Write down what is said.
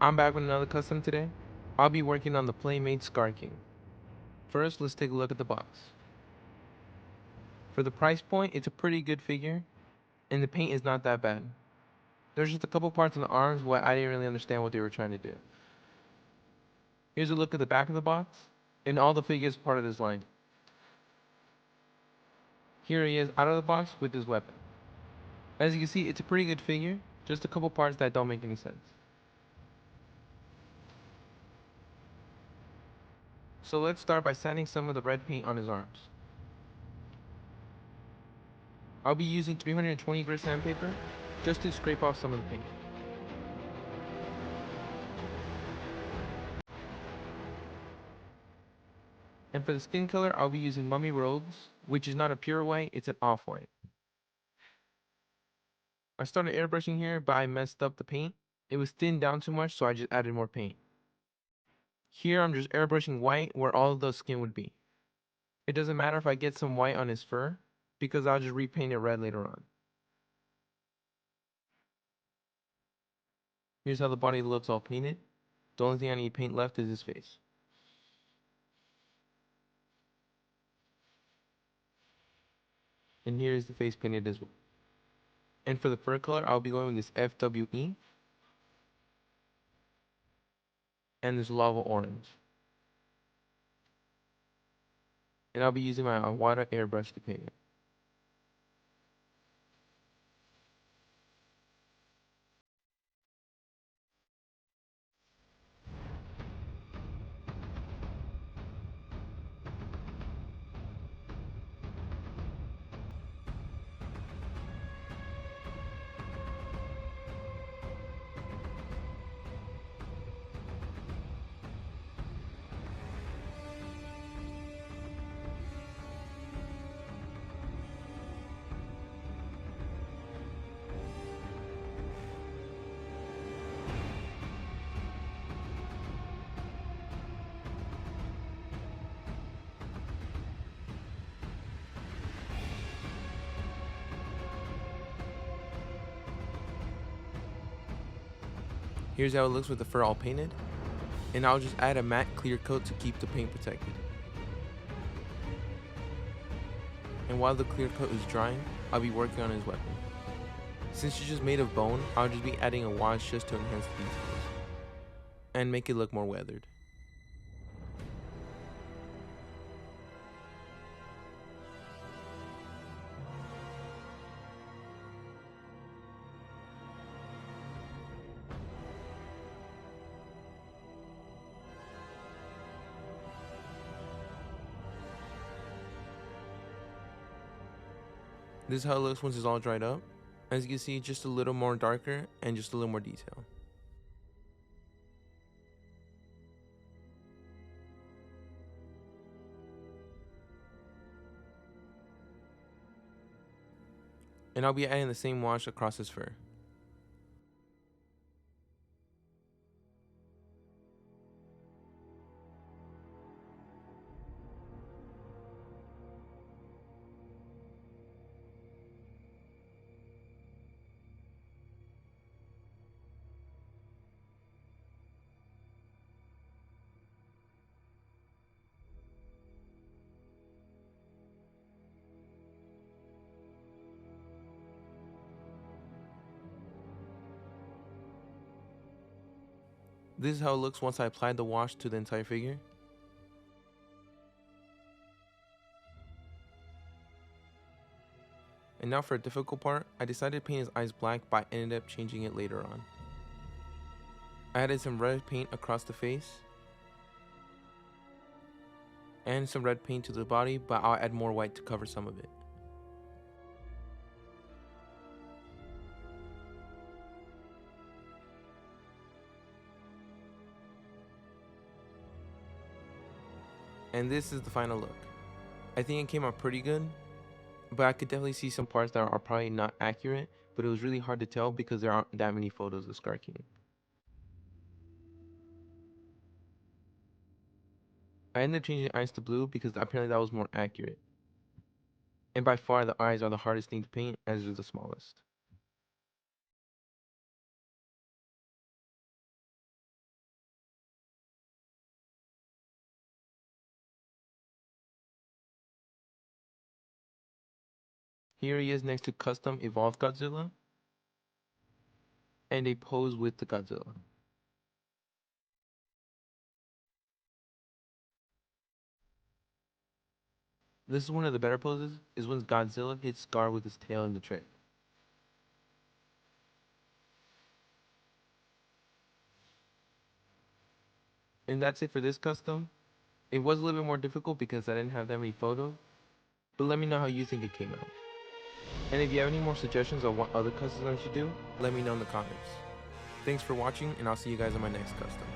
I'm back with another custom today. I'll be working on the Playmates Skar King. First, let's take a look at the box. For the price point, it's a pretty good figure, and the paint is not that bad. There's just a couple parts on the arms where I didn't really understand what they were trying to do. Here's a look at the back of the box, and all the figures part of this line. Here he is out of the box with his weapon. As you can see, it's a pretty good figure, just a couple parts that don't make any sense. So let's start by sanding some of the red paint on his arms. I'll be using 320 grit sandpaper just to scrape off some of the paint. And for the skin color, I'll be using Mummy Rose, which is not a pure white, it's an off-white. I started airbrushing here, but I messed up the paint. It was thinned down too much, so I just added more paint. Here I'm just airbrushing white where all of the skin would be. It doesn't matter if I get some white on his fur, because I'll just repaint it red later on. Here's how the body looks all painted. The only thing I need to paint left is his face. And here is the face painted as well. And for the fur color, I'll be going with this FWE and this lava orange. And I'll be using my water airbrush to paint it. Here's how it looks with the fur all painted. And I'll just add a matte clear coat to keep the paint protected. And while the clear coat is drying, I'll be working on his weapon. Since it's just made of bone, I'll just be adding a wash just to enhance the details and make it look more weathered. This is how it looks once it's all dried up. As you can see, just a little more darker and just a little more detail. And I'll be adding the same wash across his fur. This is how it looks once I applied the wash to the entire figure. And now for a difficult part, I decided to paint his eyes black, but I ended up changing it later on. I added some red paint across the face and some red paint to the body, but I'll add more white to cover some of it. And this is the final look. I think it came out pretty good, but I could definitely see some parts that are probably not accurate, but it was really hard to tell because there aren't that many photos of Skar King. I ended up changing the eyes to blue because apparently that was more accurate. And by far the eyes are the hardest thing to paint as they're the smallest. Here he is next to custom evolved Godzilla and a pose with the Godzilla. This is one of the better poses, is when Godzilla hits Skar with his tail in the tray. And that's it for this custom. It was a little bit more difficult because I didn't have that many photos, but let me know how you think it came out. And if you have any more suggestions on what other customs I should do, let me know in the comments. Thanks for watching, and I'll see you guys on my next custom.